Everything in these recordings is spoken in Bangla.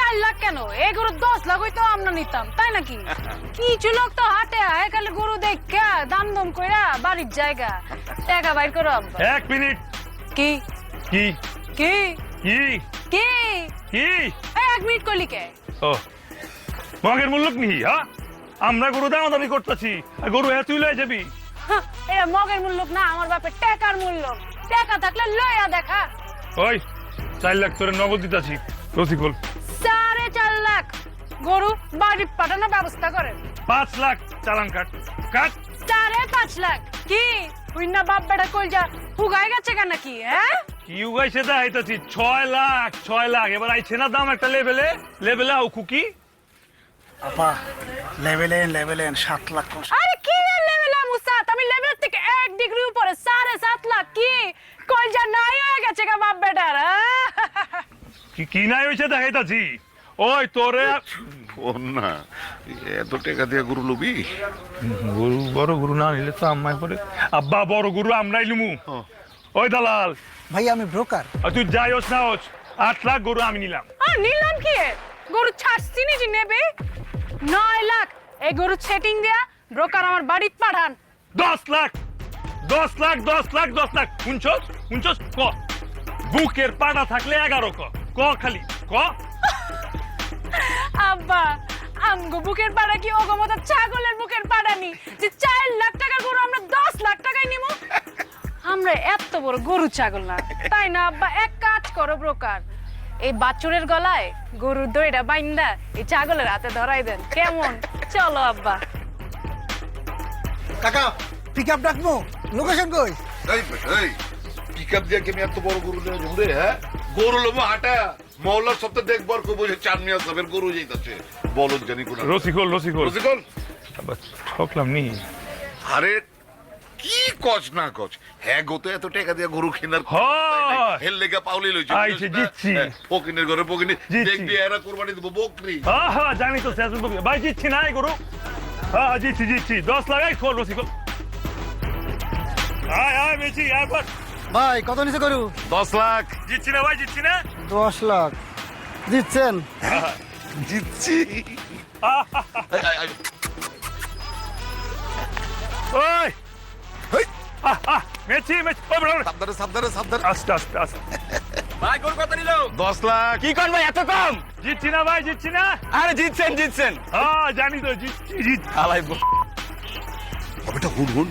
4 লাখ কেন? এই গরু 10 লাখ হইতো আমরা নিতাম, তাই নাকি? কিছু লোক তো হাটে আয় খালি গরু দেখা দাম দম কইরা বাড়ির জায়গা টাকা বাইর করো আব্বা। 1 মিনিট। কি কি কি কি কি কি? 1 মিনিট কইলি কে? ও মগের মূল্য কি? হ্যাঁ, আমরা গরু দামাদামি করতেছি আর গরু তুই লয়ে যাবি? হ্যাঁ, এটা মগের মূল্য না, আমার বাপের টাকার মূল্য। টাকা থাকলে লইয়া দেখা। ওই 4 লাখ তোরে নগদ দিতাছি। রসিকুল 4.5 লাখ গরু বাড়ি পাঠানোর ব্যবস্থা করেন। 5 লাখ চালান কাট কাট। 5.5 লাখ কি হুইনা বাপ বেটা কই যা হুগাই গেছে কেন নাকি? হ্যাঁ কি উগাইছে দা আইতাছি 6 লাখ এবার আইছে না দাম একটা লেভেলে আও খুকি। আপা লেভেলেন 7 লাখ। আরে কি লেভেল মুসাত, আমি লেভেল থেকে 1 ডিগ্রি উপরে 7.5 লাখ কি কই যা নাই হয়ে গেছে গা বাপ বেটার। কি নাই হইছে দেখাইতাছি। ওই তোরে না এত টাকা দিয়ে গরু লবি? গরু বড় গরু না নিলে তো আম্মাই পরে আব্বা বড় গরু আমরাই লুমু। ওই দালাল ভাই আমি ব্রোকার। আর তুই যাই হোস না হোস 8 লাখ গরু আমি নিলাম। আর নিলাম কি গরু ছাড়ছি নি যে নেবে 9 লাখ এই গরু সেটিং দেয়া ব্রোকার আমার বাড়িতে পাঠান। 10 লাখ শুনছস ক বুকের পাটা থাকলে 11 ক খালি ক। আব্বা আমগো বুকের পাড়া কি ওগমত ছাগলের বুকের পাড়া নি যে 4 লাখ টাকার গরু আমরা 10 লাখ টাকায় নিমু? আমরা এত বড় গরু ছাগল না, তাই না আব্বা? এক কাজ করো ব্রোকার, এই বাছুরের গলায় গরুর দইটা বাইন্দা এই ছাগলের হাতে ধরাই দেন, কেমন? চলো আব্বা। কাকা পিকআপ ডাকবো, লোকেশন কই? এই পিকআপ দিয়ে কি আমি এত বড় গরু নিয়ে যাবো রে? হ্যাঁ, গরু লোবো হাঁটা মহল্লার সপ্তাহে দেখবার কো বসে চাঁদনিয়া সাহেবের গরু যাইতাছে বলদ জানি কোন রসিকুল রসিকল। আবার ঠকলাম নি। আরে কি কচ না কচ, হ্যাঁ গো তো এত টাকা দিয়ে গরু কেনার হয়। হেল লেগা পাউলি লইছে। আইছে, জিতছি। ফকিনের ঘরে ফকিনি জিতছি। দেখবি এরা কুরবানি দেব বকরি। হ্যাঁ জানি তো শেষ ভাই জিতছি না এই গরু। হ্যাঁ জিতছি 10 লাখ এই খোল রসিকুল। আয় বেশি আবার ভাই কত নিচে করু? 10 লাখ জিতছি না ভাই জিতছি না। 10 লাখ দিচ্ছেন? জিতছি। ওই হেই, মেচি ওই বড় সাবধানে আস্তে ভাই গরু কত নিল? 10 লাখ। কি কোন ভাই এত কম? জিতছি না ভাই জিতছি না। আরে জিতছেন হ্যাঁ জানি তো জিতছি। আলাই আবেটা হুন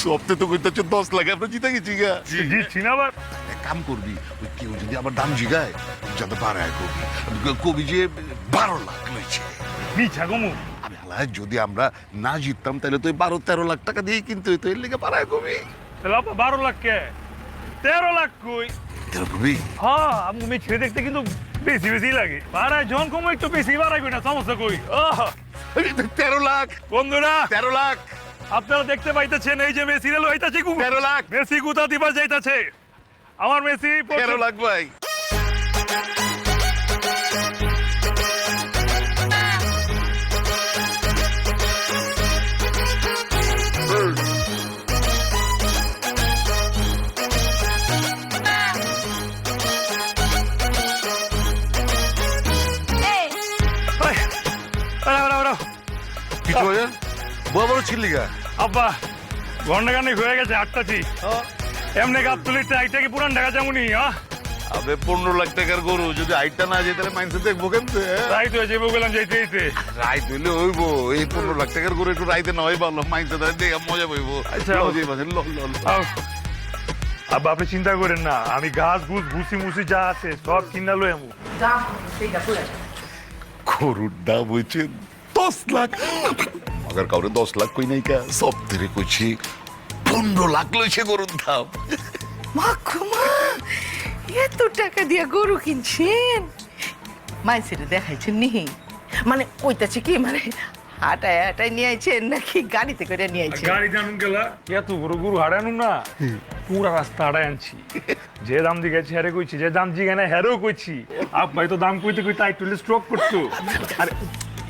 সবতে তো কইতাছ 10 লাখ আমরা জিতে গেছি গা। জিতছি না আবার। এক কাম করবি, ওই কেউ যদি আবার দাম জিগায় যাতে বাড়ায় কবি যে 12 লাখ লইছে। মিছা গমু আমি হালায় যদি আমরা না জিততাম তাহলে তো 12-13 লাখ টাকা দিয়ে কিনতে হইতো, এর লেগে বাড়ায় কবি। তাহলে 12 লাখ কে 13 লাখ কই? তেরো কবি হ্যাঁ আমি ছেড়ে দেখতে কিন্তু বেশি লাগে। বাড়ায় জন কম একটু বেশি বাড়াই না, সমস্যা কই? 13 লাখ বন্ধুরা 13 লাখ আপনারা দেখতে পাইতেছেন এই যে মেসি রেল হইতাছে 13 লাখ মেসি গুতা দিবার যাইতাছে। আমার মেসি 13 লাখ ভাই। কিছু হয় বড় বড় ছিলিগা আব্বা ঘন্টা খানিক হয়ে গেছে আটটাছি। এমনি গাবতুলির টাইটা কি পুরান ঢাকা যেমনই? হ্যাঁ আবে 15 লাখ টাকার গরু যদি আইটা না যেতে তাহলে মাইন্সে দেখবো কেমতে? তাই তো যাবো গেলাম যাইতে রাইত হইলে হইব, এই 15 লাখ টাকার গরু একটু রাইতে নয় ভালো মাইন্সে তাহলে দেখে মজা পাইব। আচ্ছা, লল আব্বা আপনি চিন্তা করেন না, আমি গাছ গুছ ভুসি মুসি যা আছে সব কিনা লই আমু। গরুর দাম হয়েছে 10 লাখ। আগার কাউরে 10 লাখ কই নাই কা, সব ধরে কইছি 15 লাখ লইছে গরুর দাম। মাখুমা এত টাকা দিয়ে গরু কিনছেন? মাইসের দেখাইছেন নি? মানে ওইটাছে কি মানে হাটায় নিয়ে আইছেন নাকি গাড়িতে করে নিয়ে আইছেন? গাড়ি জানুন গেলা এত বড় গরু হারানু না, পুরা রাস্তা হারাই আনছি। যে দাম দিয়ে গেছি হ্যারে কইছি, যে দাম জিগে না হ্যারেও কইছি। আব্বাই তো দাম কইতে একটু স্ট্রোক করতো। আরে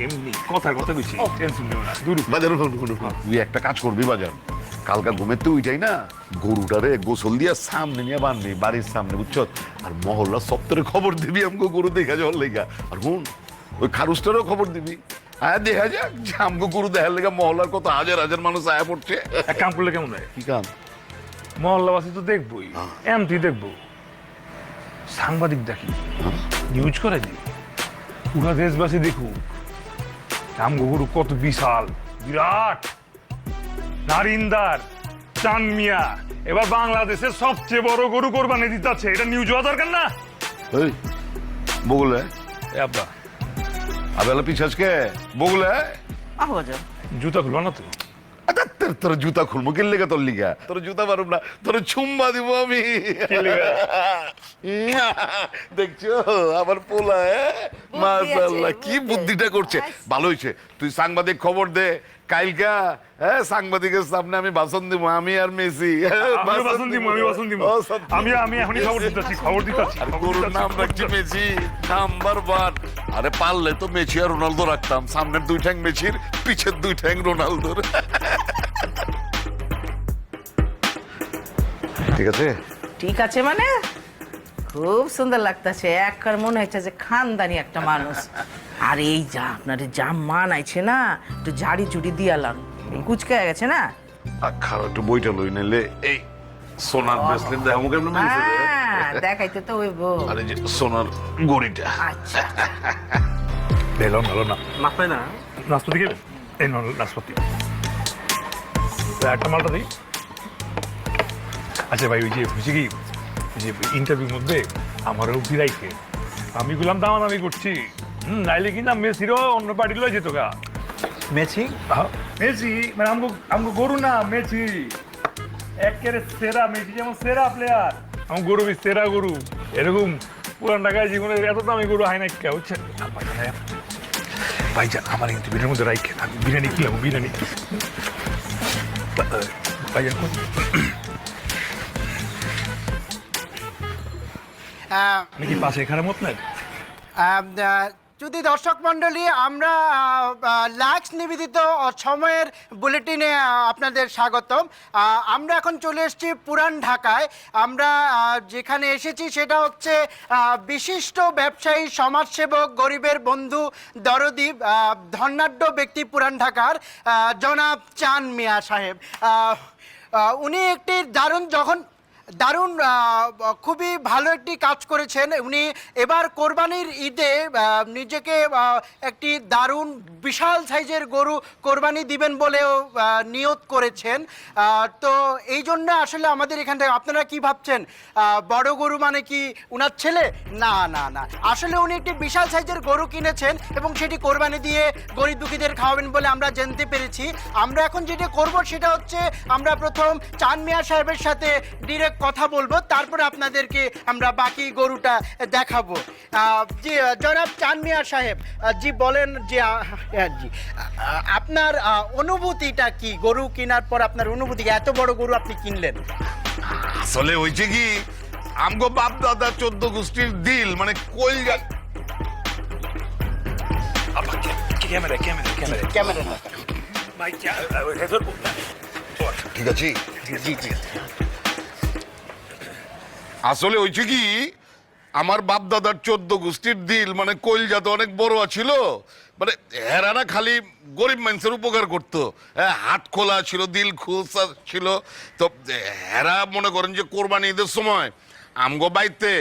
এমনি কথা কইছি, টেনশন নিও না। দূর বাজার তুই একটা কাজ করবি বাজার, কালকা ঘুমেতে উইটাই না গরুটারে গোসল দিয়ে সামনে নিয়ে বানবি বাড়ির সামনে বুঝছ আর মহল্লা সপ্তাহে খবর দিবি আমাকে গরু দেখা যাওয়ার লেগা আর হুন ওই খারুসটারও খবর দিবি হ্যাঁ দেখা যাক যে আমাকে গরু দেখার লেগা মহল্লার কত হাজার হাজার মানুষ আয়া পড়ছে। এক কাম করলে কেমন হয়? কি কাম? মহল্লাবাসী তো দেখবোই, এমটি দেখবো, সাংবাদিক দেখি, নিউজ করে দিই, পুরা দেশবাসী দেখুক আমগো গরু কত বিশাল বিরাট নারিন্দার চান মিয়া এবার বাংলাদেশের সবচেয়ে বড় গরু কোরবানি দিতেছে, এটা নিউজ হওয়া দরকার না? এই বগুলে এ আব্বা আবেলা পিছাজকে বগুলে আহবাজান জুতা খুলবা না তো? তোর জুতা খুলবো কি লেগে তোর লিগা? তোর জুতা পারব না, তোর চুম্বা দিব আমি। দেখছো আমার পোলা মাশাআল্লাহ কি বুদ্ধিটা করছে। ভালো হয়েছে তুই সাংবাদিক খবর দে কালকা, হ্যাঁ সাংবাদিকের সামনে আমি ভাষণ দিব, আমি আর মেসি। আমি এখনই খবর দিতেছি, গরুর নাম রাখছি মেসি নাম্বার 1। আরে পারলে তো মেসি আর রোনালদো রাখতাম, সামনের 2 ঠ্যাং মেসির, পিছের 2 ঠ্যাং রোনালদোর। ঠিক আছে? ঠিক আছে মানে খুব সুন্দর লাগতেছে, একবার মনে হচ্ছে যে খানদানি একটা মানুষ। আর এই যা আপনার যা মান আইছে না, একটু ঝাড়ি ঝুড়ি দিয়ালাম, কুচকে গেছে না। খারাপ একটু বইটা লই নিলে এই সোনার ব্রেসলেট দেখাবো কেমন? হ্যাঁ দেখাইতে তো হইব। আরে যে সোনার গড়িটা। আচ্ছা ভালো না মাপে না নাশপাতি খেবেন? এই নাশপাতি একটা মালটা দিই। আচ্ছা ভাই ওই যে বুঝি কি যে ইন্টারভিউর মধ্যে আমারও ফিরাইছে, আমি গুলাম দামাদামি করছি, নাইলে কিন্তু মেসিরও অন্য পার্টি লয় যেত গা। মেসি মেসি মানে আমগো গরু না, মেসি একেবারে সেরা, মেসি যেমন সেরা প্লেয়ার, আমার গরু সেরা গরু, এরকম পুরান ঢাকায় জীবনে এত দামি গরু হয় না কে হচ্ছে। ভাইজান আমার ইন্টারভিউর মধ্যে রাইখে আমি বিরিয়ানি খেলাম, বিরিয়ানি ভাইজান নাকি পাশে এখানে মত নাই? যদি দর্শক মণ্ডলী, আমরা লাক্স নিবেদিত সময়ের বুলেটিনে আপনাদের স্বাগতম। আমরা এখন চলে এসেছি পুরান ঢাকায়। আমরা যেখানে এসেছি সেটা হচ্ছে বিশিষ্ট ব্যবসায়ী, সমাজসেবক, গরিবের বন্ধু, দরদি, ধনাঢ্য ব্যক্তি পুরান ঢাকার জনাব চান মিয়া সাহেব। উনি একটি দারুণ খুবই ভালো একটি কাজ করেছেন। উনি এবার কোরবানির ঈদে নিজেকে একটি দারুণ বিশাল সাইজের গরু কোরবানি দিবেন বলেও নিয়ত করেছেন। তো এই জন্য আসলে আমাদের এখান থেকে আপনারা কি ভাবছেন বড় গরু মানে কি উনার ছেলে? না না না, আসলে উনি একটি বিশাল সাইজের গরু কিনেছেন এবং সেটি কোরবানি দিয়ে গরিব দুঃখীদের খাওয়াবেন বলে আমরা জানতে পেরেছি। আমরা এখন যেটা করব সেটা হচ্ছে আমরা প্রথম চান মিয়া সাহেবের সাথে ডিরেক্ট কথা বলবো, তারপরে আপনাদেরকে আমরা বাকি গরুটা দেখাবো। জি জনাব চান মিয়া সাহেব, জি বলেন যে জি আপনার অনুভূতিটা কি গরু কেনার পর? আপনার অনুভূতি, এত বড় গরু আপনি কিনলেন। আসলে হয়েছে কি আমগো বাপ দাদা 14 গোষ্ঠীর দিল মানে কই ক্যামেরা ঠিক আছে। আসলে হয়েছে কি আমার বাপ দাদার 14 গোষ্ঠীর দিল মানে কইলজাত অনেক বড় ছিল, মানে হেরানা খালি গরিব মানুষের উপকার করতো, হাত খোলা ছিল, দিল খোলা ছিল। তো হেরা মনে করেন যে কোরবানি ঈদের সময় আমগো বাইতে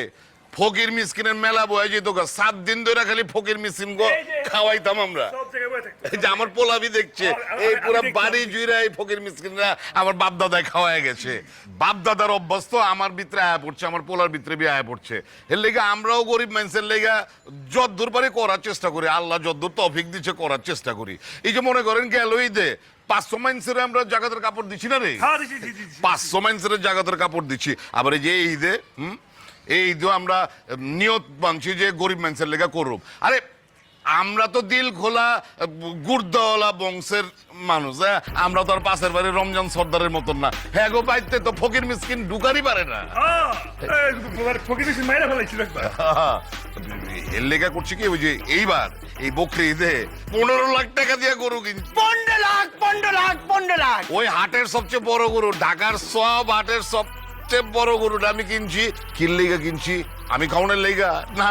ফকির মিসকিনের মেলা বয়ে যেত, 7 দিন ধরে খালি ফকির মিসকিন গো খাওয়াইতাম আমরা। এই যে আমার পোলাবি দেখছে, এই পুরো বাড়ি জুড়ে এই ফকির মিসকিনরা আমার বাপ দাদায় খাওয়ায় গেছে। বাপ দাদার অভ্যাস তো আমার ভিতরে আয়া পড়ছে, আমার পোলার ভিতরে বি আয়া পড়ছে। এর লেগে আমরাও গরিব মানুষের লেগে যদ্দূর পারি করার চেষ্টা করি, আল্লাহ যদ্দূর তৌফিক দিচ্ছে করার চেষ্টা করি। এই যে মনে করেন গেল ঈদে 500 মানুষের আমরা জাগাতের কাপড় দিচ্ছি না রে, 500 মানুষের জাগাতের কাপড় দিচ্ছি। আবার এই যে ঈদে এই ঈদে আমরা নিয়ত বানছি যে গরিব মানুষের লেগে করব। আরে আমরা তো দিল খোলা গুর্দাওয়ালা বংশের মানুষ, হ্যাঁ? আমরা তো আর পাশের বাড়ির রমজান সর্দারের মতন না। হ্যাঁ গো, বাইতে তো ফকির মিসকিন ঢুকারই পারে না। ফকির মিসকিন মাইরা ফেলাইছিল একবার। এর লেখা করছি কি, ওই যে এইবার এই বকরি ঈদে 15 লাখ টাকা দিয়ে গরু কিনছি। 15 লাখ। ওই হাটের সবচেয়ে বড় গরু, ঢাকার সব হাটের সবচেয়ে বড় গরুটা আমি কিনছি। কির লেগা কিনছি? আমি খাওয়ানোর লেগা না,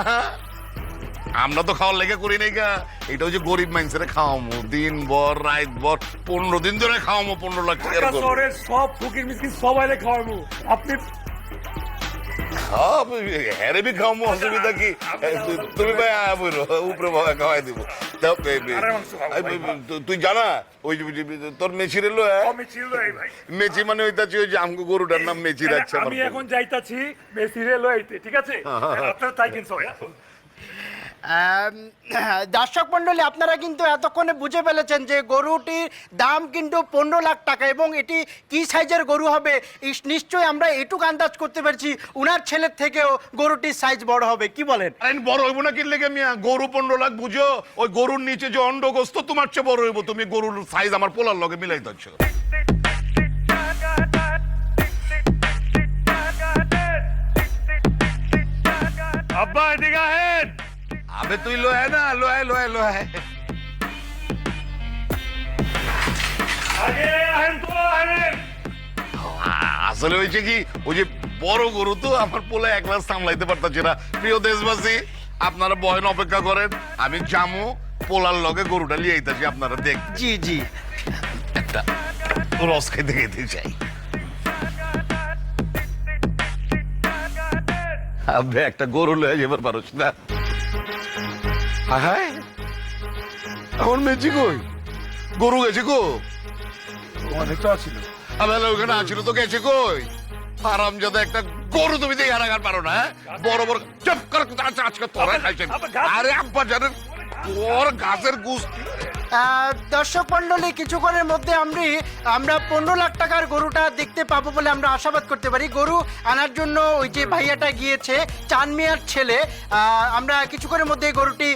আমরা তো খাওয়ার লেগে করি নাই গা। এটা হচ্ছে গরিব মানুষের খাওয়ামো, দিন ভর রাত ভর 15 দিন ধরে খাওয়ামো 15 লাখ টাকার গরু। শহরের সব ফকির মিসকিন সবাইরে খাওয়াবো। আপনি হ্যাঁ রে, খাওয়ামো, অসুবিধা কি? তুমি ভাই উপরে ভাবে খাওয়াই দিব। তুই জানা ওই তোর মেচির এলো, মেচি মানে ওইটাছি ওই যে আমগো গরুটার নাম মেচি রাখছে। আমি এখন যাইতাছি মেসিরে লইতে, ঠিক আছে? আপনারা তাই কিনছো। দর্শক মন্ডলী, আপনারা কিন্তু এতক্ষণে বুঝে ফেলেছেন যে গরুটির দাম কিন্তু 15 লাখ টাকা, এবং এটি কি সাইজের গরু হবে নিশ্চয়ই আমরা এটুকু আন্দাজ করতে পারছি, উনার ছেলের থেকেও গরুটির সাইজ বড় হবে। কি বলেন? বড় হইব না কিনলে মিয়া? গরু 15 লাখ বুঝো, ওই গরুর নিচে যে অন্ডগোস্ত তোমার চেয়ে বড় হইব। তুমি গরুর সাইজ আমার পোলার লগে মিলাই দিচ্ছ। আব্বা এদিকে আহেন। আবে তুই লোয় না, লোয়। আগে আহেন তো আহেন। আসলে হয়েছে কি, ওই যে বড় গরু তো আমার পোলা একলা সামলাইতে পারতাছে না। প্রিয় দেশবাসী, আপনারা বয়ন অপেক্ষা করেন, আমি জামু পোলার লগে গরুটা লিয়ে আইতাছি, আপনারা দেখ। জি একটা রস খেতে চাই। আপনি একটা গরু লয়ে যাবার পারছ না? হায় এখন মেচি কই? গরু গেছে কো? অনেকটা ছিল। আমি ওখানে আছিল তো, গেছে কই? আরামজাদা একটা গরু তুমি দেখে হারাগার পারো না? বড় বড় চুপ কর, আজকে তোরা খাইছেন। আরে আব্বা জানেন তোর গাছের গুস্তি। দর্শক মন্ডলী, কিছুক্ষণের মধ্যে আমরা 15 লাখ টাকার গরুটা দেখতে পাবো বলে আমরা আশাবাদ করতে পারি। গরু আনার জন্য ওই যে ভাইয়াটা গিয়েছে, চান মিয়ার ছেলে। আমরা কিছুক্ষণের মধ্যে গরুটি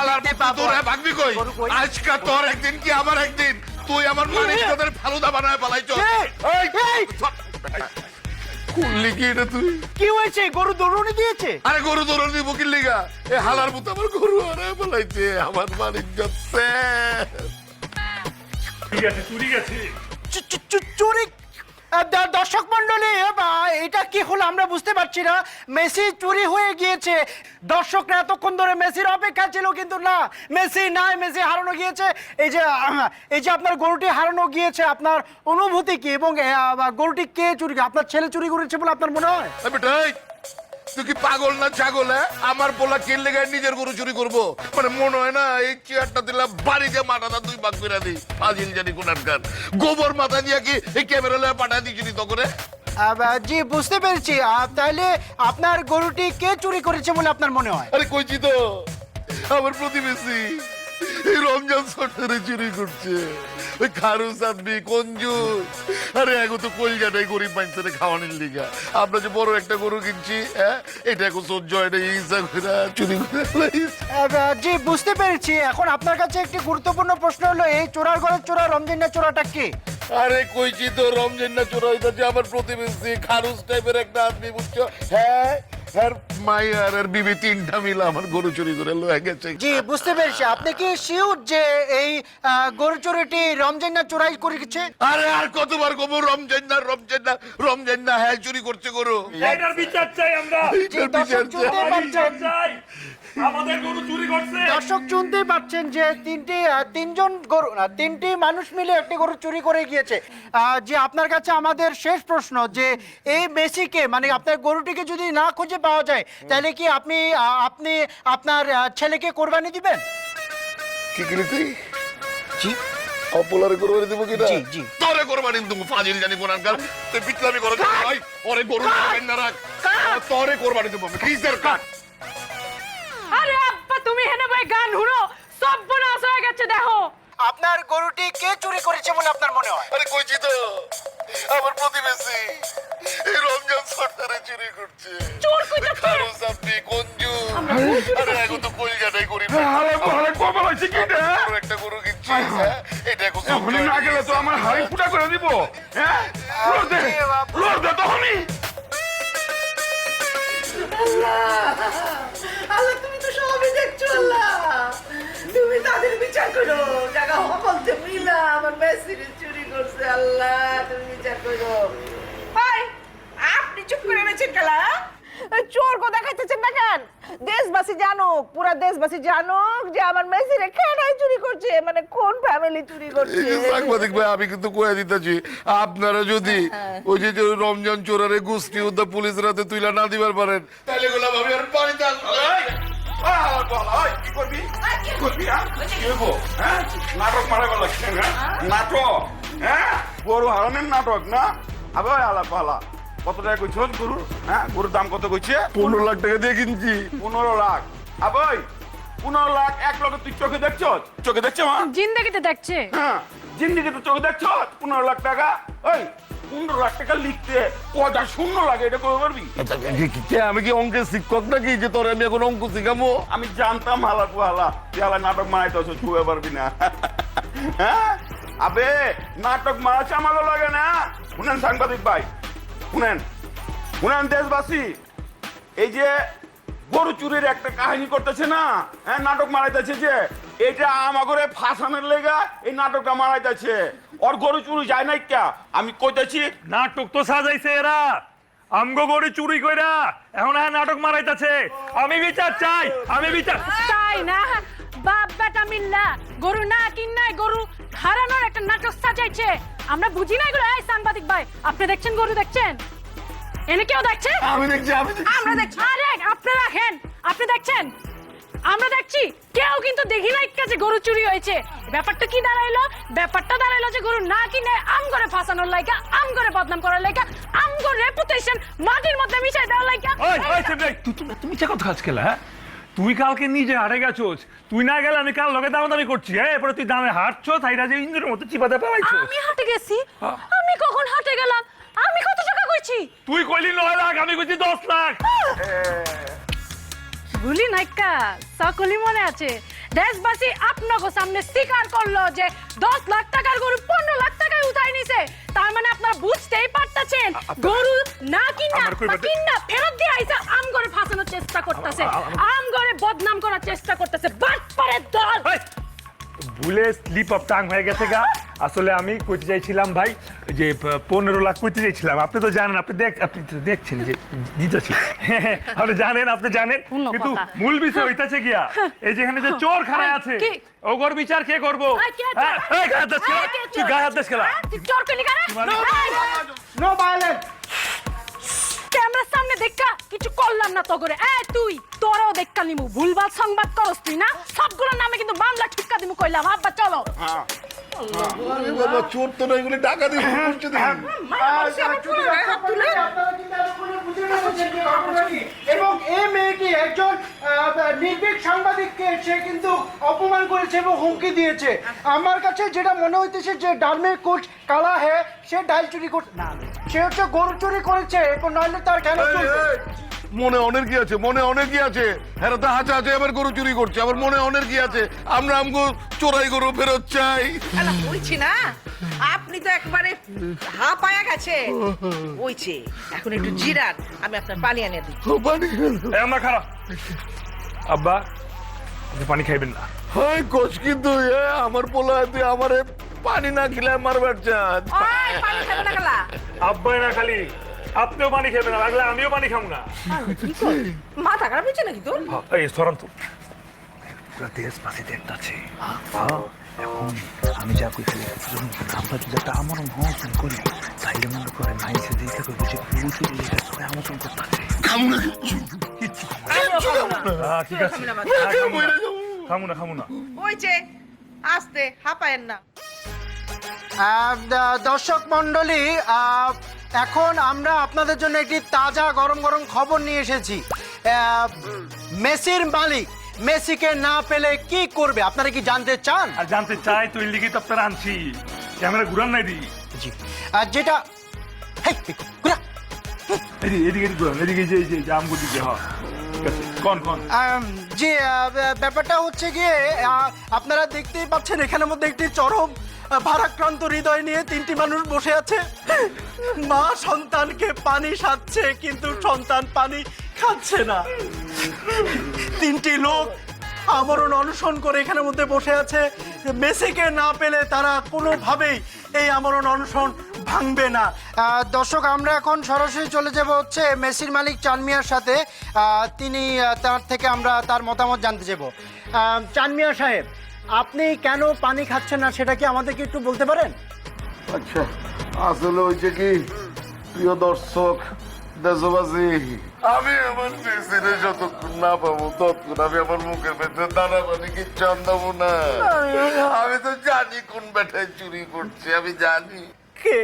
দেখতে পাবো। ভাগবি কই? আজকে তোর একদিন কি আমার একদিন? তুই আমার মানিক তোদের ফালুদা বানায় পালাইছ। খুললি কি এটা তুই? কি হয়েছে? গরু দৌড়নি দিয়েছে? আরে গরু দৌড় দিব কি লিগা? এ হালার মতো আমার গরু হারায় পালাইছে। আমার মানিক যাচ্ছে ঠিক আছে, চুরি গেছে। চুরি? দর্শক মন্ডলী, এটা কি হলো আমরা বুঝতে পারছি না। মেসি চুরি হয়ে গিয়েছে। দর্শকরা এতক্ষণ ধরে মেসির অপেক্ষা ছিল, কিন্তু না, মেসি নাই, মেসি হারানো গিয়েছে। এই যে আপনার গরুটি হারানো গিয়েছে, আপনার অনুভূতি কি? এবং গরুটি কে চুরি? আপনার ছেলে চুরি করেছে বলে আপনার মনে হয়? বেটাই, তুই কি পাগল না ছাগল? আমার পোলা কিনলে গায়ে নিজের গরু চুরি করবো? মানে মনে হয় না এই চেয়ারটা দিলাম বাড়িতে মাথাটা 2 ভাগ করে দিই। ফাজিল জানি কোনার গোবর মাথা দিয়ে কি এই ক্যামেরা লয়ে পাঠা দিয়েছিলি তখন? জি, বুঝতে পেরেছি। তাহলে আপনার গরুটি কে চুরি করেছে বলে আপনার মনে হয়? আরে কইছি তো, আমার প্রতিবেশী এই রমজান সরকারে চুরি করছে। ওই খারু সাদবি কঞ্জুস। আরে এখন তো কলজাটাই গরিব মানুষের খাওয়ানোর লিগা। আমরা যে বড় একটা গরু কিনছি, হ্যাঁ, এটা এখন সহ্য হয় না, ইচ্ছা করে চুরি করে। জি, বুঝতে পেরেছি। এখন আপনার কাছে একটি গুরুত্বপূর্ণ প্রশ্ন হলো, এই চোরার ঘরের চোরা, রমজান না চোরাটা কে? আরে কইছি তো, রমজান না চোরা হইতাছে আমার প্রতিবেশী খারুস টাইপের একটা আদমি, বুঝছো? হ্যাঁ, আর মাইয়ার আর বিবি 3টা মিলে আমার গরু চুরি করে লয়ে গেছে। জি, বুঝতে পেরেছি। আপনি কি শিওর যে এই গরু চুরিটি রমজান না চোরাই করেছে? আরে আর কতবার কব রমজান না, হ্যাঁ চুরি করছে গরু। এটার বিচার চাই আমরা। জি, দর্শক শুনতে পাচ্ছেন। চাই আমাদের গরু চুরি করছে। দর্শক শুনতে পাচ্ছেন যে তিনটি মানুষ মিলে একটি গরু চুরি করে গিয়েছে। যে আপনার কাছে আমাদের শেষ প্রশ্ন, যে এই মেসিকে, মানে আপনার গরুটিকে যদি না খুঁজে পাওয়া যায়, তাহলে কি আপনি আপনার ছেলেকে কোরবানি দিবেন? কি কিলি তুই? জি অপলারে কোরবানি দেব কিনা? জি জি। তোরে কোরবানি দেব, ফাজিল জানি কোনানকার। তুই বিক্লামি করে ভাই, ওরে গরু না রাখ। তোরে কোরবানি দেব আমি। কিসের কাট? আরে আব্বা, তুমি হেনে ভাই গান হুনো, সব বনাস হয়ে গেছে। দেখো, আপনার গরুটি কে চুরি করেছে বলে আপনার মনে হয়? আরে কইছি তো, আমার প্রতিবেশী এই রমজান সরকারে চুরি করছে। চোর কইতাছে। খারুস আপনি কঞ্জুস। আরে এখন তো কলজাটাই গরিব হালে কবে হয়েছে কি রে? বড় একটা গরু কিনছি হ্যাঁ? এটা এখন এখনই না গেলে তো আমার হাড়ি ফুটা করে দিব। হ্যাঁ লোর দে তখনই। আল্লাহ তুমি তো সবই দেখছো আল্লাহ, তুমি তাদের বিচার করো জায়গা বলতে মিলা আমার মেসির চুরি করছে। আল্লাহ তুমি বিচার করো। ভাই আপনি চুপ করে রয়েছেন কেলা? চোর কো দেখাইতেছেন না কেন? দেশবাসী জানুক, পুরা দেশবাসী জানুক যে আমার মেসিরে কেনাই চুরি করছে, মানে কোন ফ্যামিলি চুরি করছে। সাংবাদিক ভাই আমি কিন্তু কয়ে দিতেছি আপনারা যদি ওই যে রমজান চোরারে গোষ্ঠী উদ্যা পুলিশের হাতে তুইলা না দিবার পারেন তাহলে গোলাম আমি আর বাড়িতে আসবো না। কি করবি? কি করবি? কি হবো? হ্যাঁ নাটক মারাবার লাগছে না? নাটক হ্যাঁ গরু হারানের নাটক না? আবে আলা পালা কত টাকা কইছ গরুর? হ্যাঁ গরুর দাম কত কইছে? 15 লাখ টাকা দিয়ে কিনছি। 15 লাখ। আবে 15 লাখ 1 লাখ তুই চোখে দেখছ? চোখে দেখছ মা? জিন্দেগিতে দেখছে। হ্যাঁ জিন্দিগি তো চোখে দেখছ 15 লাখ টাকা। ওই 15 লাখ টাকা লিখতে কয়টা শূন্য লাগে এটা কবে পারবি? আমি কি অঙ্কের শিক্ষক নাকি যে তোর আমি এখন অঙ্ক শিখাবো? আমি জানতাম হালা কুহালা তুই হালা নাটক মারাইতে হচ্ছে ছুঁয়ে পারবি না। হ্যাঁ আবে নাটক মারাচ্ছে আমাকে লাগে না। শুনেন সাংবাদিক ভাই, শুনেন শুনেন দেশবাসী, এই যে গরু চুরির একটা কাহিনী করতেছে না, হ্যাঁ নাটক মারাইতেছে যে এটা আমাগরে ফাঁসানোর লেগা এই নাটকটা মারাইতেছে। ওর গরু চুরি যায় নাই কে? আমি কইতেছি নাটক তো সাজাইছে এরা আমগো গরু চুরি কইরা এখন নাটক মারাইতেছে। আমি বিচার চাই, আমি বিচার। তাই না বাপ বেটা মিল্লা গরু না কিন্নাই গরু হারানোর একটা নাটক সাজাইছে। আমরা বুঝি না এগুলো। এই সাংবাদিক ভাই আপনি দেখছেন গরু দেখছেন? এনে কেউ দেখছে? আমি দেখছি আমরা দেখছি। আরে আপনি রাখেন, আপনি দেখছেন? আমরা দেখছি। কেউ কিন্তু দেখি নাই কাছে গরু চুরি হয়েছে। ব্যাপারটা কি দাঁড়াইলো? ব্যাপারটা দাঁড়াইলো যে গরু না কিনে আম করে ফাঁসানোর লাইগা, আম করে বদনাম করার লাইগা, আম করে রেপুটেশন মাটির মধ্যে মিশাই দেওয়ার লাইগা। তুমি চাকত খাস খেলা? হ্যাঁ তুই কালকে নিজে হারে গেছোস, তুই না গেলে আমি কাল লগে দামাদামি করছি। হ্যাঁ এরপরে তুই দামে হারছো তাইরা যে ইঞ্জুরের মতো চিপাতে পালাইছো। আমি হাটে গেছি? আমি কখন হাটে গেলাম? আমি কত টাকা কইছি? তুই কইলি 9 লাখ, আমি কইছি 10 লাখ। ভুলি নাইকা সকলি মনে আছে। দেশবাসী আপনাকে সামনে স্বীকার করলো যে 10 লাখ টাকার গরু 15 লাখ টাকায় উঠাই নিছে। তার মানে আপনারা বুঝতেই পারতেছেন গরু না কিনা ফেরত দিয়ে আইসা আম করে ফাঁসানোর চেষ্টা করতেছে, আম করে বদনাম করার চেষ্টা করতেছে। বাটপাড়ের দল। ভুলে স্লিপ অফ টাং হয়ে গেছে গা। আসলে আমি কইতে চাইছিলাম ভাই যে 15 লাখ কইতে চাইছিলাম। আপনি তো জানেন, আপনি তো দেখছেন যে জিতেছি। আপনি জানেন, আপনি জানেন, কিন্তু মূল বিষয় হইতাছে গিয়া এই যেখানে যে চোর খাড়ায় আছে ওগর বিচার কে করবো? এই গায়ে হাত দিস কেলা? তুই গায়ে হাত দিস কেলা? তুই চোর কইলি কারে? No violence. ক্যামেরার সামনে দেখা কিছু করলাম না তো করে। এই তুই তোরও দেখা নিমু। ভুলভাল সংবাদ করস তুই না? সবগুলোর নামে কিন্তু মামলা ঠিকা দিমু কইলাম। আব্বা চলো। আরে বাবা চোর তো না, এগুলো টাকা দিয়ে করছে দেখি। এবং এই মেয়েটি একজন নির্ভীক সাংবাদিককে সে কিন্তু অপমান করেছে এবং হুমকি দিয়েছে। আমার কাছে যেটা মনে হইতেছে যে ডালমে কুচ কালা হে, সে ডাল চুরি করছে না, সে হচ্ছে গরু চুরি করেছে। এবং নইলে তার কেন চলবে? মনে অনেক কি আছে, মনে অনেক কি আছে। হ্যাঁ তো হাঁচা আছে আবার গরু চুরি করছে, আবার মনে অনেক কি আছে। আমরা আমগো চোরাই গরু ফেরত চাই। বলছি না আপনি তো একবারে হা পায়া গেছে। ওইছে এখন একটু জিরান, আমি আপনার পানি এনে দিই। আমরা খারাপ আব্বা আপনি পানি খাইবেন না। হাই কোচ কিন্তু আমার পোলা তুই আমারে পানি না খেলে মারবার চাঁদ। ওই পানি খাবে না গেলা? আব্বাই না খালি আপনিও পানি খাবেন না, লাগলে আমিও পানি খাবো না। মাথা খারাপ হয়েছে নাকি তোর? এই সরান তো পুরা দেশ পাশে দেখতাছে। এখন আমি যা কই ফেলে আমরা যদি একটা আমরণ হন করি তাইলে মনে করে নাইসে দিতে করবো যে পুরুষের লেখা করে আমরণ করতেছে। ঠিক আছে খামু না। ওইছে আস্তে হাঁপায়েন না। দর্শক মন্ডলী, এখন আমরা আপনাদের জন্য একটি তাজা গরম গরম খবর নিয়ে এসেছি। মেসির মালিক মেসিকে না পেলে কি করবে আপনারা কি জানতে চান? আর জানতে চাই তো এর লিগে তো আপনারা আনছি। ক্যামেরা ঘুরান নাই দি জি, যেটা এদিকে ঘুরান, এদিকে যে আমগো দিকে। কোন কোন জি ব্যাপারটা হচ্ছে গিয়ে আপনারা দেখতেই পাচ্ছেন এখানের মধ্যে একটি চরম ভারাক্রান্ত হৃদয় নিয়ে তিনটি মানুষ বসে আছে। মা সন্তানকে পানি সাধছে কিন্তু সন্তান পানি খাচ্ছে না। তিনটি লোক আমরণ অনশন করে এখানের মধ্যে বসে আছে। মেসিকে না পেলে তারা কোনোভাবেই এই আমরণ অনশন ভাঙবে না। দর্শক, আমরা এখন সরাসরি চলে যাব হচ্ছে মেসির মালিক চান মিয়ার সাথে। তিনি তার থেকে আমরা তার মতামত জানতে যাব। চান মিয়া সাহেব, আপনি কেন পানি খাচ্ছেন না সেটা কি আমাদেরকে একটু বলতে পারেন? আচ্ছা, আসলে হয়েছে কি প্রিয় দর্শক দেশবাসী, আমি আমার মেসিরে যতক্ষণ না পাবো ততক্ষণ আমি আমার মুখের ভেতরে দানা পানি কিচ্ছু আনবো না। আমি তো জানি কোন বেটায় চুরি করছে, আমি জানি কে?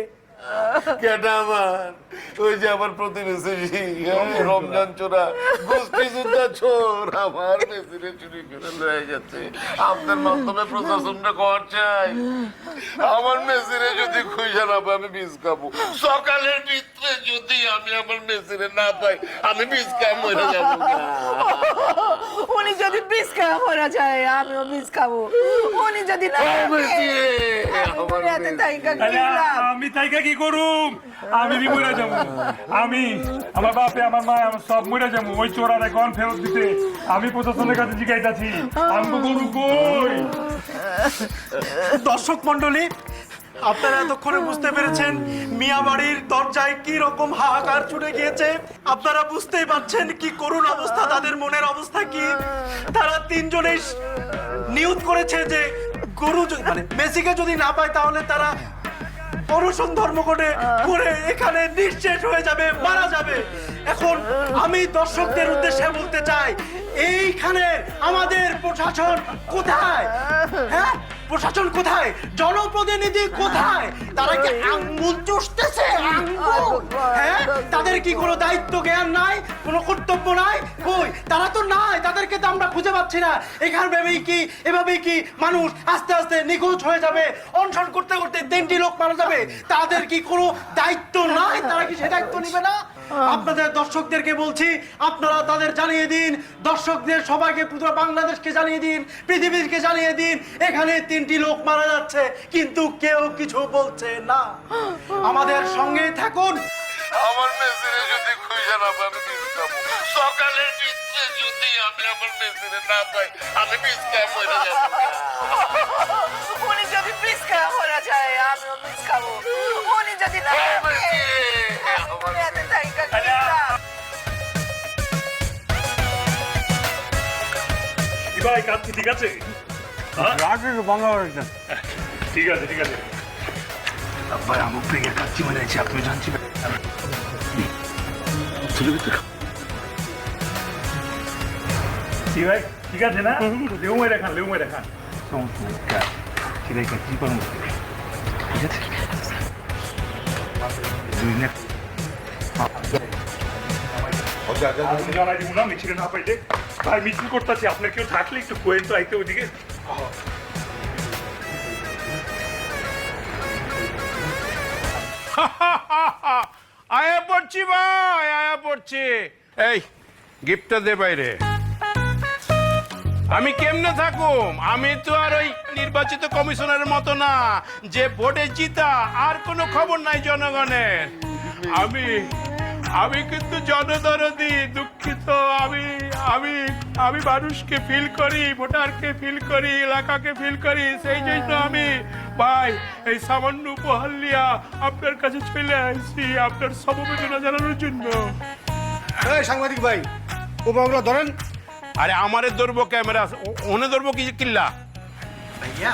কেটা আমার ওই যে আমার প্রতিবেশী রমজান চোরা গোষ্ঠী যুদ্ধা চোর আমার মেসিরে চুরি করে লয়ে যাচ্ছে। আপনার মাধ্যমে প্রশাসনটা কর চাই, আমার মেসিরে যদি খুঁজে না পাই আমি বীজ খাবো। সকালের ভিতরে যদি আমি আমার মেসিরে না পাই আমি বীজ খাই মরে যাবো। উনি যদি বিষ খাওয়া মরা যায় আমিও বিষ খাবো। উনি যদি না আমি তাইকা কি করুম? আমি বি মরে যাবো। আমি আমার বাপে আমার মা আমার সব মরে যাবো। ওই চোরারে কোন ফেরত দিতে আমি প্রশাসনের কাছে জিজ্ঞাইতাছি। আমি তো গরু কই? দর্শক মন্ডলী, আপনারা এতক্ষণে বুঝতে পেরেছেন মিয়া বাড়ির দরজায় কি রকম হাহাকার ছুটে গিয়েছে। আপনারা বুঝতেই পারছেন কি করুণ অবস্থা, তাদের মনের অবস্থা কি। তারা তিনজনেই নিয়ত করেছে যে গরু মানে মেসিকে যদি না পায় তাহলে তারা অনশন ধর্মঘটে করে এখানে নিঃশেষ হয়ে যাবে, মারা যাবে। এখন আমি দর্শকদের উদ্দেশ্যে বলতে চাই, এইখানে আমাদের প্রশাসন কোথায়? হ্যাঁ, প্রশাসন কোথায়? জনপ্রতিনিধি কোথায়? তারা কি আঙ্গুল চুষতেছে? আঙ্গুল? হ্যাঁ, তাদের কি কোনো দায়িত্ব জ্ঞান নাই, কোনো কর্তব্য নাই? কই, তারা তো নাই, তাদেরকে তো আমরা খুঁজে পাচ্ছি না। এভাবেই কি মানুষ আস্তে আস্তে নিখোঁজ হয়ে যাবে? অনশন করতে করতে 3টি লোক মারা যাবে। তাদের কি কোনো দায়িত্ব নাই? তারা কি সে দায়িত্ব নিবে না? আপনাদের দর্শকদেরকে বলছি, আপনারা তাদের জানিয়ে দিন, দর্শকদের সবাইকে, পুরো বাংলাদেশকে জানিয়ে দিন, পৃথিবীকে জানিয়ে দিন, এখানে 3টি লোক মারা যাচ্ছে কিন্তু কেউ কিছু বলছে না। আমাদের সঙ্গেই থাকুন। আমার মেসিরে যদি খুঁজে না পাই আমি বীজ খাবো। সকালের ভিতরে যদি আমি আমার মেসিরে না পাই আমি বীজ খাই মরে যাবো। উনি যদি বিষ খাওয়া মরা যায় আমিও বিষ খাবো। উনি যদি না ভাই কাচ্ছি, ঠিক আছে? ঠিক আছে ঠিক আছে ভাই, আমি উপরে কাচ্ছি মানে আছি, আপনি জানছি ভাই। ঠিক আছে না? লেউ মেরে খান সমস্যা ঠিক আছে। কি করুন ঠিক আছে? জানাই দিব না মিছিলে না পাইলে। ভাই মিছিল করতেছি, আপনার কেউ থাকলে একটু কোয়েন তো আইতে ওইদিকে। আয়া পড়ছি ভাই, আয়া পড়ছি। এই গিফটটা দে বাইরে। আমি কেমনে থাকুম? আমি তো আর ওই নির্বাচিত কমিশনারের মতো না যে ভোটে জিতা আর কোনো খবর নাই জনগণের। আমি কিন্তু জনদরদি, দুঃখিত। আমি মানুষকে ফিল করি, ভোটারকে ফিল করি, এলাকাকে ফিল করি। সেই জন্য আমি ভাই এই সামান্য উপহার লিয়া আপনার কাছে চলে আসছি আপনার সমবেদনা জানানোর জন্য। সাংবাদিক ভাই, উপহারগুলো ধরেন। আরে আমারে ধরবো ক্যামেরা, ওনে ধরবো কি কিল্লা? ভাইয়া,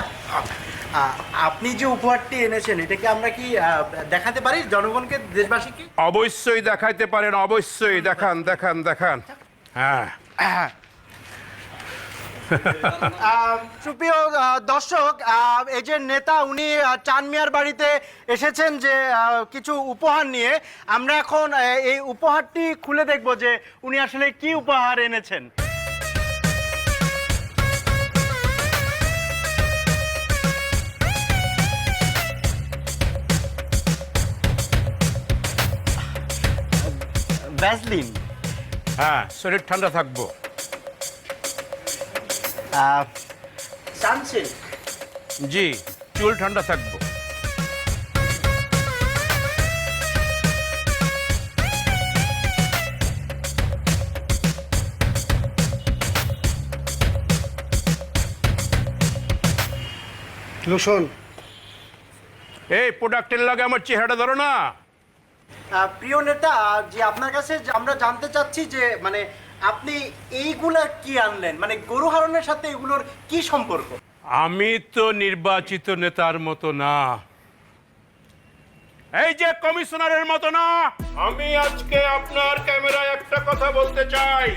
আপনি যে উপহারটি এনেছেন এটা কি আমরা কি দেখাতে পারি জনগণকে, দেশবাসীকে? অবশ্যই দেখাইতে পারেন, অবশ্যই দেখান দেখান দেখান। হ্যাঁ, সুপ্রিয় দর্শক, এই যে নেতা উনি চান মিয়ার বাড়িতে এসেছেন যে কিছু উপহার নিয়ে। আমরা এখন এই উপহারটি খুলে দেখব যে উনি আসলে কি উপহার এনেছেন। ভ্যাসলিন। হ্যাঁ, শরীর ঠান্ডা থাকবো। সানসিল্ক জি, চুল ঠান্ডা থাকবো। লোশন। এই প্রোডাক্টের লাগে আমার চেহারাটা ধরো না। প্রিয় নেতা, যে আপনার কাছে আমরা জানতে চাচ্ছি যে মানে আপনি এইগুলা কি আনলেন, মানে গরু হারনের সাথে এগুলোর কি সম্পর্ক? আমি তো নির্বাচিত নেতার মতো না, এই যে কমিশনারের মতো না। আমি আজকে আপনার ক্যামেরায় একটা কথা বলতে চাই।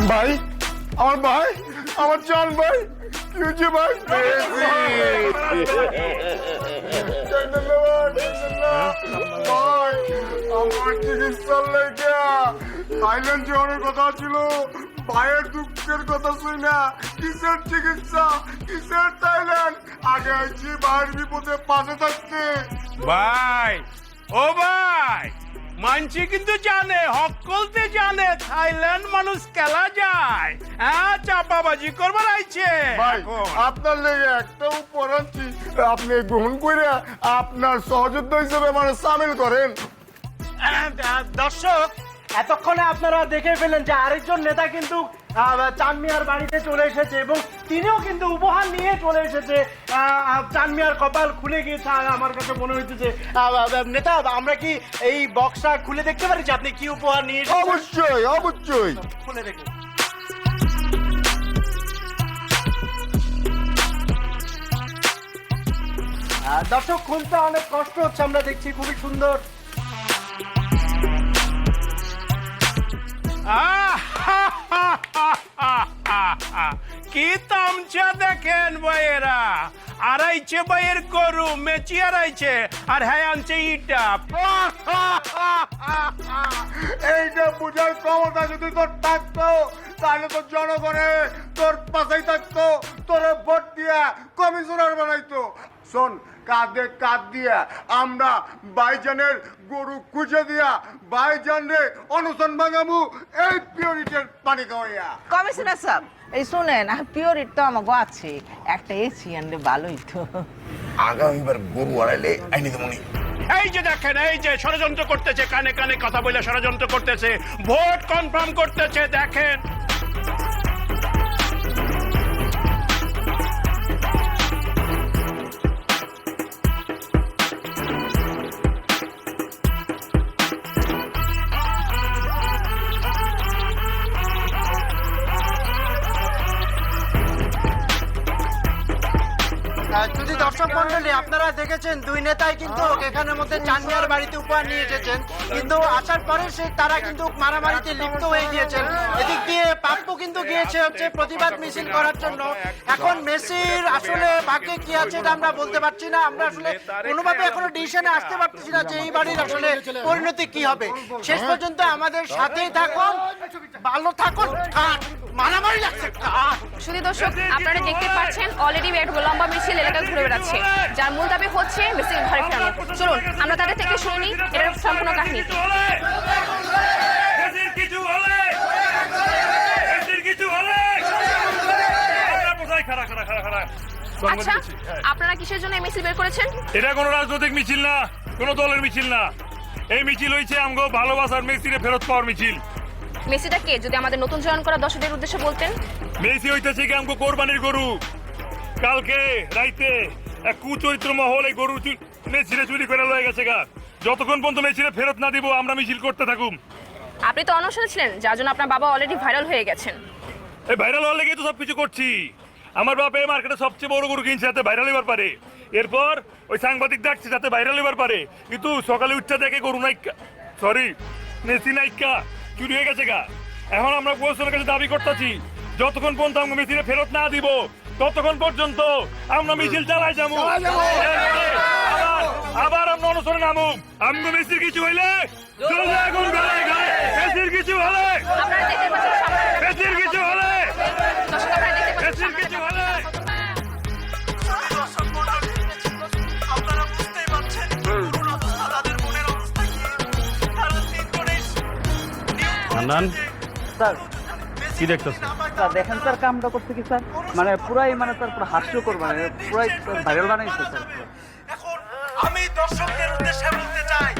ভাই, আমার ভাই, আমার জান ভাই, কি হয়েছে ভাই? ভাই, আমার চিকিৎসার লেগে থাইল্যান্ড যাওয়ার কথা ছিল, ভাইয়ের দুঃখের কথা শুই না। কিসের চিকিৎসা, কিসের থাইল্যান্ড? আগে আইছি ভাইয়ের বিপদে পাশে থাকতে। ভাই, ও ভাই, মানছি কিন্তু জানে, হকলতে জানে থাইল্যান্ড মানুষ খেলা যায়। হ্যাঁ, চাপাবাজি করবার আইছে। ভাই, আপনার লেগে একটা উপর আনছি, আপনি গ্রহণ করে আপনার সহযোদ্ধা হিসেবে মানে সামিল করেন। দর্শক, এতক্ষণে আপনারা দেখে ফেলেন যে আরেকজন নেতা কিন্তু চাঁদ মিয়ার বাড়িতে চলে এসেছে এবং তিনিও কিন্তু উপহার নিয়ে চলে এসেছে। চাঁদ মিয়ার কপাল খুলে গিয়েছে। আর আমার কাছে মনে হচ্ছে যে নেতা, আমরা কি এই বক্সটা খুলে দেখতে পারি যে আপনি কি উপহার নিয়ে এসেছেন? অবশ্যই, অবশ্যই। খুলে দেখুন। দর্শক, খুলতে অনেক কষ্ট হচ্ছে, আমরা দেখছি খুবই সুন্দর। কি তামচা দেখেন ভাইয়েরা, আড়াইছে ভাইয়ের গরু মেচি আড়াইছে, আর হ্যাঁ আনছে ইটা। এইটা বুঝার ক্ষমতা যদি তোর থাকতো, তাহলে তো জনগণে তোর পাশেই থাকতো, তোরে ভোট দিয়া কমিশনার বানাইতো। শোন, কাঁধে কাঁধ দিয়া আমরা ভাইজানের গরু খুঁজে দিয়া ভাইজানে অনশন ভাঙামু, এই পিওরিটির পানি খাওয়াইয়া। কমিশনার সাহেব, এই শুনেন, পিওরিট তো আমাকে আছে, একটা এসি আনলে ভালোই তো। আগামীবার গরু হারাইলে আইনি দেমনি। এই যে দেখেন, এই যে ষড়যন্ত্র করতেছে, কানে কানে কথা বলে ষড়যন্ত্র করতেছে, ভোট কনফার্ম করতেছে। দেখেন, যদি দর্শক মন্ডলী, আপনারা দেখেছেন দুই নেতাই কিন্তু এখানের মধ্যে চাঁদ মিয়ার বাড়িতে উপহার নিয়ে এসেছেন, কিন্তু আসার পরে তারা কিন্তু মারামারিতে লিপ্ত হয়ে গিয়েছেন। এদিক দিয়ে পাপ্পু কিন্তু গিয়েছে হচ্ছে প্রতিবাদ মিছিল করার জন্য। এখন মেসির আসলে ভাগ্যে কি আছে এটা আমরা বলতে পারছি না। আমরা আসলে কোনোভাবে এখনো ডিসিশনে আসতে পারছি না যে এই বাড়ির আসলে পরিণতি কি হবে। শেষ পর্যন্ত আমাদের সাথেই থাকুন, ভালো থাকুন। মারামারি লাগছে। শুধু দর্শক, আপনারা দেখতে পাচ্ছেন অলরেডি একটা লম্বা মিছিল এলাকা ঘুরে বেড়াচ্ছে, যার মূল দাবি হচ্ছে মেসির ঘরে ফেরানো। চলুন আমরা তাদের থেকে শুনি এটার সম্পূর্ণ কাহিনী। আচ্ছা, আপনারা কিসের জন্য এই মিছিল বের করেছেন? এটা কোনো রাজনৈতিক মিছিল না, কোনো দলের মিছিল না। এই মিছিল হয়েছে আমগো ভালোবাসার মেসিরে ফেরত পাওয়ার মিছিল। মেসিটা কে, যদি আমাদের নতুন জয়েন করা দর্শকদের উদ্দেশ্যে বলতেন? মেসি হইতেছে কি আমগো কোরবানির গরু। কালকে রাইতে এক কুচরিত্র মহল এই গরু মেসিরে চুরি করে লয়ে গেছে গা। যতক্ষণ পর্যন্ত মেসিরে ফেরত না দিব আমরা মিছিল করতে থাকুম। আপনি তো অনশনে ছিলেন, যার জন্য আপনার বাবা অলরেডি ভাইরাল হয়ে গেছেন। এই ভাইরাল হওয়ার লেগেই তো সবকিছু করছি। আমার বাপ এই মার্কেটে সবচেয়ে বড় গরু কিনছে যাতে ভাইরাল হইবার পারে। এরপর ওই সাংবাদিক ডাকছে যাতে ভাইরাল হইবার পারে, কিন্তু সকালে উঠতে দেখে গরু নাইকা, সরি মেসি নাইকা চুরি হয়ে গেছে গা। এখন আমরা প্রশাসনের কাছে দাবি করতেছি, যতক্ষণ পর্যন্ত আমরা মেসিরে ফেরত না দিব ততক্ষণ পর্যন্ত আমরা মিছিল চালাই যাবো। আবার আমরা অনুসরণ নামু। আমরা মেসির কিছু হইলে মেসির কিছু হলে মেসির কিছু হলে মেসির কিছু হলে হান্নান স্যার কি দেখতেছ? স্যার দেখেন স্যার কামটা করছে কি স্যার মানে পুরাই মানে স্যার পুরো হাস্যকর মানে পুরাই ভাইরাল বানাইছে স্যার এখন আমি দর্শকদের উদ্দেশ্যে বলতে চাই,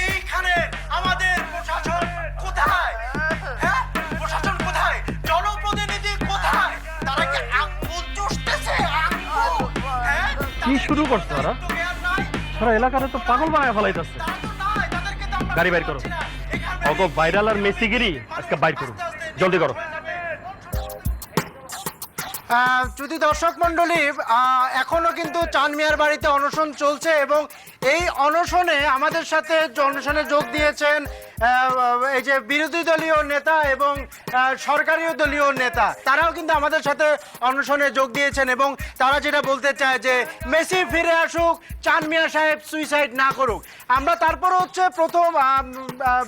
এইখানে আমাদের প্রশাসন কোথায়? হ্যাঁ, প্রশাসন কোথায়? জনপ্রতিনিধি কোথায়? তারা কি আঙ্গুল চুষতেছে? আঙ্গুল? হ্যাঁ? কি শুরু করছো ওরা? তো জ্ঞান নাই? সারা এলাকারে তো পাগল বানায় ফেলাইতেছে। তারা তো নাই, তাদেরকে তো আমরা গাড়ি বাইর করো। এখানে অগো ভাইরাল আর মেসিগিরি আজকে বাইর করো, জলদি করো। যদি দর্শক মন্ডলী এখনো কিন্তু চাঁদ মিয়ার বাড়িতে অনশন চলছে এবং এই অনশনে আমাদের সাথে অনশনে যোগ দিয়েছেন এই যে বিরোধী দলীয় নেতা এবং সরকারি দলীয় নেতা, তারাও কিন্তু আমাদের সাথে অনশনে যোগ দিয়েছেন এবং তারা যেটা বলতে চায় যে মেসি ফিরে আসুক, চাঁদ মিয়া সাহেব সুইসাইড না করুক। আমরা তারপর হচ্ছে প্রথম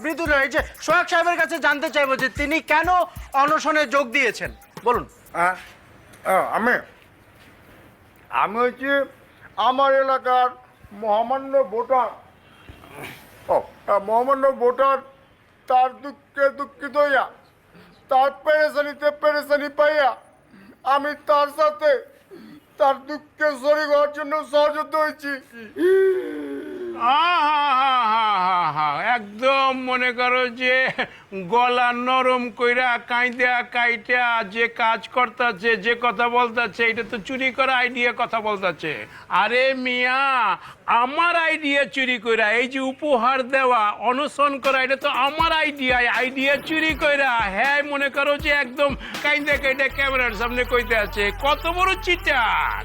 বিরোধী এই যে সোহাগ সাহেবের কাছে জানতে চাইবো যে তিনি কেন অনশনে যোগ দিয়েছেন, বলুন। আমি হচ্ছে আমার এলাকার মহামান্য ভোটার তার দুঃখে দুঃখিত হইয়া, তার পেরেশানি পাইয়া আমি তার সাথে তার দুঃখে শরীর হওয়ার জন্য সহযোগ হয়েছি। একদম মনে করো যে গলা নরম কইরা কাইটা যে কাজ করতেছে, যে কথা বলতেছে, এটা তো চুরি করা আইডিয়া কথা বলতেছে। আরে মিয়া, আমার আইডিয়া চুরি কইরা এই যে উপহার দেওয়া, অনশন করা, এটা তো আমার আইডিয়া চুরি কইরা হ্যাঁ মনে করো যে একদম কাইটা ক্যামেরার সামনে কইতে আছে। কত বড় চিটার!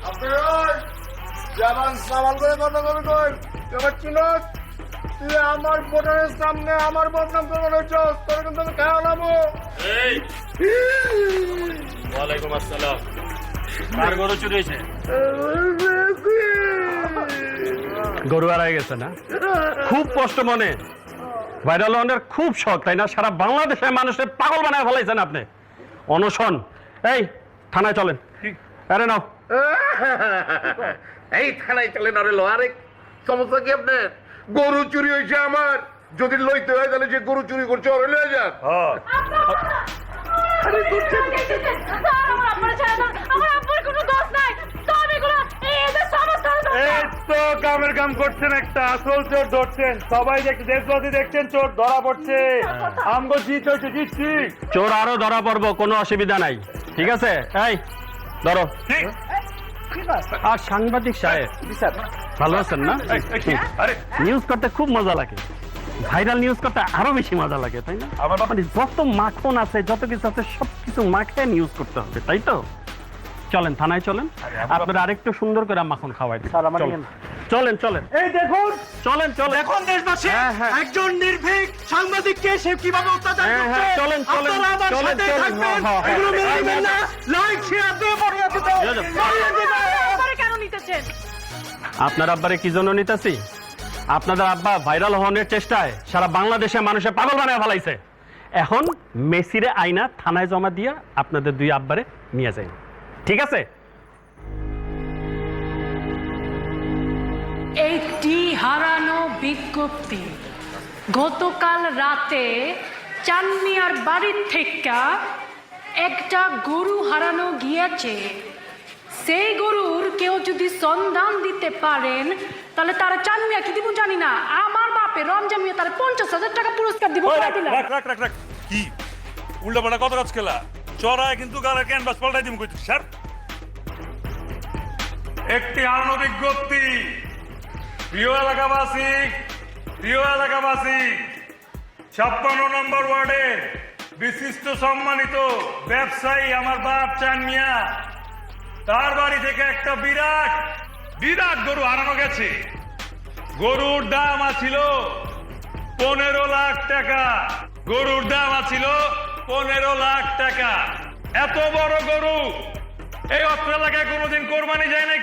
তুই আমার ভোটারের সামনে আমার বদনাম করবো, তোর কিন্তু আমি খেয়াল নামো। ওয়ালাইকুম আসসালাম। কার গরু চুরি হয়েছে? গরু হারাই গেছে না? খুব কষ্ট মনে। ভাইরাল হওয়ার খুব শখ, তাই না? সারা বাংলাদেশের মানুষের পাগল বানায় ফেলাইছেন আপনি। অনশন, এই থানায় চলেন। আরে নাও, এই থানায় চলেন। আরে লো, আরে সমস্যা কি আপনার? গরু চুরি হয়েছে আমার, যদি লইতে হয় তাহলে যে গরু চুরি করছে ওরে লয়ে যান। কামের কাম করছেন, একটা আসল চোর ধরছেন, সবাই দেশবাসী দেখছেন চোর ধরা পড়ছে। আমগো জিতছি, চোর আরো ধরা পড়বো, কোনো অসুবিধা নাই। ঠিক আছে, এই ধরো। আর সাংবাদিক সাহেব ভালো আছেন না? নিউজ করতে খুব মজা লাগে, ভাইরাল নিউজ করতে আরো বেশি মজা লাগে, তাই না? মানে যত মাখন আছে, যত কিছু আছে, সবকিছু মাখে নিউজ করতে হবে, তাই তো? চলেন থানায় চলেন, আপনারা আরেকটু সুন্দর করে মাখন খাওয়াই দিন। চলেন। এই দেখুন, চলেন। এখন দেশবাসী একজন নির্ভীক সাংবাদিককে সে কিভাবে অত্যাচার করছে, চলেন। আপনারা আমার সাথে থাকবেন। এগুলো মেনে নেবেন না। লাইক শেয়ার দিয়ে পড়িয়ে দিতে কেন নিতেছেন? আপনার আব্বারে কি জন্য নিতেছি? আপনাদের আব্বা ভাইরাল হওয়ার চেষ্টায় সারা বাংলাদেশের মানুষের পাগল বানায় ফেলাইছে। এখন মেসিরে আইনা থানায় জমা দিয়া আপনাদের দুই আব্বারে নিয়ে যাই, ঠিক আছে? একটি হারানো বিজ্ঞপ্তি। গতকাল রাতে চাঁদ মিয়ার বাড়ির থেকে একটা গরু হারানো গিয়েছে। সেই গরুর কেউ যদি সন্ধান দিতে পারেন তাহলে তারা চাঁদ মিয়া কি দিব জানি না, আমার বাপে রমজান মিয়া তারা 50,000 টাকা পুরস্কার দিব। রাখ কি উল্টা পাল্টা কত কাজ খেলা চড়ায় কিন্তু গালের ক্যানভাস পাল্টাই দিম কইছিস স্যার। একটি হারানো বিজ্ঞপ্তি। প্রিয় এলাকাবাসী 56 নম্বর ওয়ার্ডে বিশিষ্ট সম্মানিত ব্যবসায়ী আমার বাপ চাঁদ মিয়া, তার বাড়ি থেকে একটা বিরাট গরু হারানো গেছে। গরুর দাম ছিল 15 লাখ টাকা। গরুর দাম ছিল 15 লাখ টাকা। এত বড় গরু এই অত্র এলাকায় কোনোদিন কোরবানি যায় না।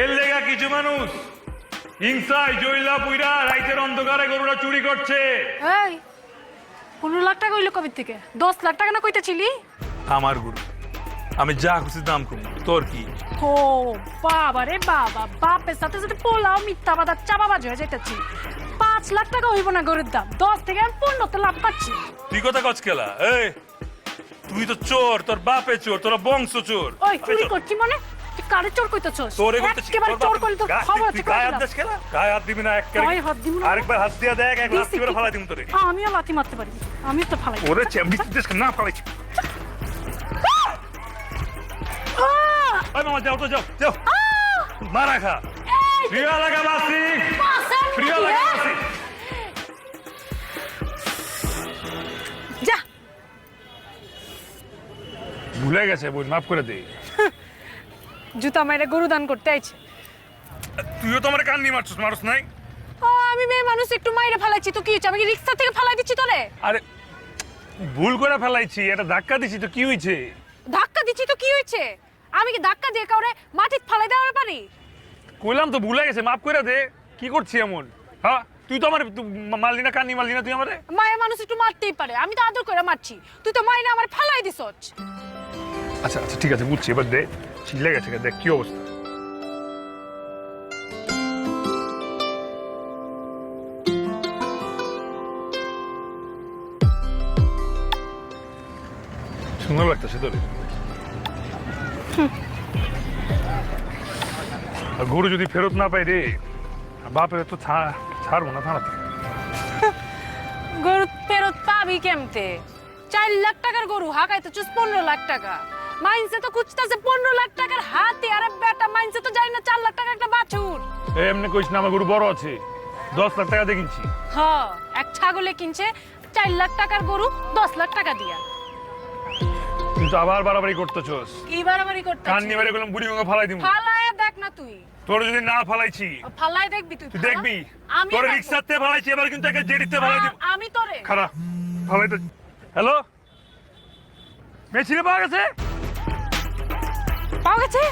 এর লেগা কিছু মানুষ হিংসায় জইলা পুইরা রাইতের অন্ধকারে গরুটা চুরি করছে। এই 15 লাখ টাকা হইলো কবে থেকে? 10 লাখ টাকা না কইতেছিলি? আমার গরু, আমি যা খুশি দাম কম, তোর কি? ও বাবা রে বাবা, বাপের সাথে সাথে পোলাও মিথ্যা বাদা চাপাবাজ হয়ে যেতেছি। 5 লাখ টাকা হইব না গরুর দাম, 10 থেকে আমি 15 তো লাভ পাচ্ছি। তুই কথা কচ খেলা এই তুই তো চোর, তোর বাপে চোর, তোরা বংশ চোর। ওই চুরি করছি মানে তুই কারে চোর কইতেছস? তোরে করতেছি একেবারে চোর করলি তো খবর আছে। গায়ে হাত দিস খেলা, গায়ে হাত দিবি না এক গায়ে হাত দিব না? আরেকবার হাত দিয়া দেখ, এক লাথি করে ফালাই দিমু তোরে। আমিও লাথি মারতে পারি, আমি তো ফালাই। ওরে চেমড়ি দিস না পালাইছি। ওই মামা যাও তো, যাও যাও, মারা খা। প্রিয় লাগা বাসি, প্রিয় লাগা বাসি। যা ভুলে গেছে বোন, মাফ করে দে। জুতা মাইরে গরু দান করতে আইছে। তুইও তো আমার কান্নি মারছিস, মারস নাই? ও আমি মেয়ে মানুষ, একটু মাইরে ফালাইছি তো কি হইছে? আমি কি রিকশা থেকে ফালাই দিচ্ছি তোরে? আরে ভুল করে ফেলাইছি, এটা ধাক্কা দিছি তো কি হইছে? ধাক্কা দিচ্ছি তো কি হয়েছে? আমি কি ধাক্কা দিয়ে কাউরে মাটিতে ফালাই দেওয়ার পারি? কইলাম তো ভুলে গেছে, মাফ করে দে। কি করছি এমন? হ্যাঁ তুই তো আমার মারলি না, কান্নি মারলি না তুই আমারে? মায়ের মানুষ একটু মারতেই পারে, আমি তো আদর করে মারছি, তুই তো মাইরে আমার ফালাই দিছস। আচ্ছা আচ্ছা ঠিক আছে, বুঝছি, এবার দে। ছিলে গেছে, দেখ কি অবস্থা। সুন্দর লাগতেছে তোর। আর গরু যদি ফেরত না পাই রে, বাপের তো ছাড়বো না থানাতে। গরু ফেরত পাবি কেমতে? 4 লাখ টাকার গরু হাকাইতে চুস 15 লাখ টাকা। মাইনসে তো খুঁজতেছে 15 লাখ টাকার হাতি, আরে বেটা মাইনসে তো জানি না 4 লাখ টাকা একটা বাছুর। এমনি কইস না, আমার গরু বড় আছে, 10 লাখ টাকা দিয়ে কিনছি। হ্যাঁ, এক ছাগলে কিনছে 4 লাখ টাকার গরু 10 লাখ টাকা দিয়া। কিন্তু আবার বাড়াবাড়ি করতেছস। কি বাড়াবাড়ি করতে? কান্নি মেরে গেলাম, বুড়ি গঙ্গা ফালাই দিব। ফালায় দেখ না তুই। তোর যদি না ফালাইছি ফালায় দেখবি তুই? তুই দেখবি। আমি তোর দেখবো। রিক্সাতে ফালাইছি, এবার কিন্তু একে জেডিতে ফালাই দিব। আমি তোরে খারাপ ফালাইতে। হ্যালো, মেশিনে পাওয়া গেছে? পাওয়া গেছে?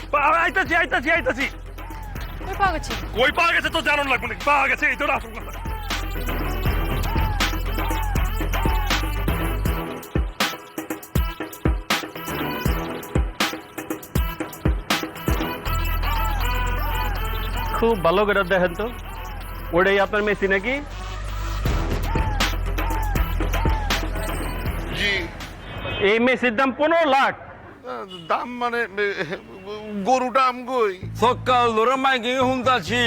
আইতাছি আইতাছি আইতাছি। কই পাওয়া গেছে? কই পাওয়া গেছে তো জানুন লাগবে নাকি? পাওয়া গেছে, এই তোর আসল কথা। খুব ভালো করে দেখেন তো, ওটাই আপনার মেসি নাকি? জি। এই মেসির দাম 15 লাখ। দাম মানে গরুটা আমগই। সকাল ধরে মাইকে শুনতাছি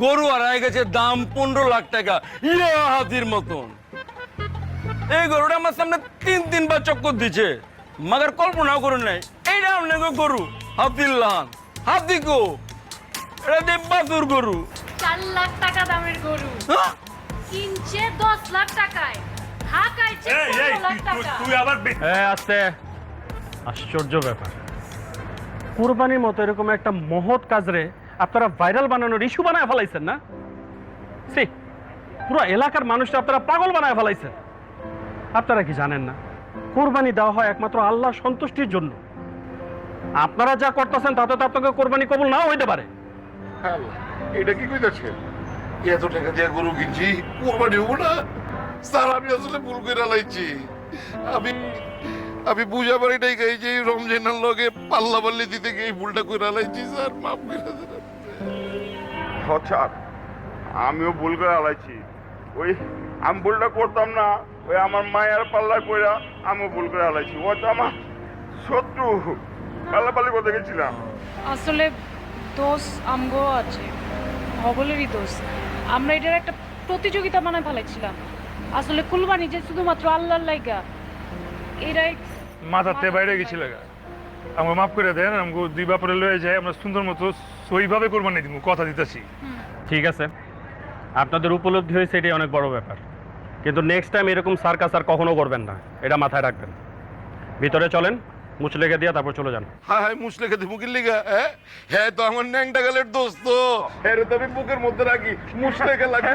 গরু হারাই গেছে, দাম 15 লাখ টাকা। ইয়ে হাতির মতন এই গরুটা আমার সামনে 3 বার চক্কর দিছে, মাগার কল্পনাও করে নাই এইটা আপনাকে গরু। হাতির লান হাতি গো, এটা দেববাসুর গরু। 4 লাখ টাকা দামের গরু হ্যাঁ? কিনছে 10 লাখ টাকায়, হাকাইছে এই 15 লাখ টাকা। তুই আবার হ্যাঁ আছে। আশ্চর্য ব্যাপার, কুরবানির মতো এরকম একটা মহৎ কাজরে আপনারা ভাইরাল বানানোর ইস্যু বানায় ফেলাইছেন না? সি, পুরো এলাকার মানুষটা আপনারা পাগল বানায় ফেলাইছেন। আপনারা কি জানেন না কোরবানি দেওয়া হয় একমাত্র আল্লাহ সন্তুষ্টির জন্য? আপনারা যা করতেছেন তাতে তো আপনাকে কোরবানি কবুল নাও হইতে পারে। এটা কি কইতাছেন? এত টাকা দিয়ে গরু কিনছি, কোরবানি হবো না? স্যার আমি আসলে ভুল করে লাইছি। আমি বুঝা পারি নাই এই যে রমজানের লগে পাল্লা পাল্লি দিতে গিয়ে এই ভুলটা করে লাইছি। স্যার মাফ করে দেন। আচ্ছা, আমিও ভুল করে আলাইছি। ওই আমি ভুলটা করতাম না, ওই আমার মায়ের পাল্লা কইরা আমিও ভুল করে আলাইছি। ও তো আমার শত্রু, পাল্লাপাল্লি করতে গেছিলাম। আসলে দোষ আমগো আছে, ভবলেরই দোষ। আমরা এটার একটা প্রতিযোগিতা বানায় ফেলাইছিলাম। আসলে কুরবানি যে শুধুমাত্র আল্লাহর লাইগা, এরাই মাথাতে বাইরে গেছিল। আমাকে মাফ করে দেন, আমাকে 2 বাপরে লয়ে যায়, আমরা সুন্দর মতো সইভাবে কোরবানি দিব, কথা দিতেছি। ঠিক আছে, আপনাদের উপলব্ধি হয়েছে, এটাই অনেক বড় ব্যাপার। কিন্তু নেক্সট টাইম এরকম সার্কাস আর কখনো করবেন না, এটা মাথায় রাখবেন। ভিতরে চলেন, মুচলেকে দিয়ে তারপর চলে যান। হায় মুসলেখে দিব কি লিগা? হ্যাঁ তো আমার ন্যাংটা গালের দোস্ত, হ্যাঁ তো আমি বুকের মধ্যে রাখি, মুসলেখে লাগে।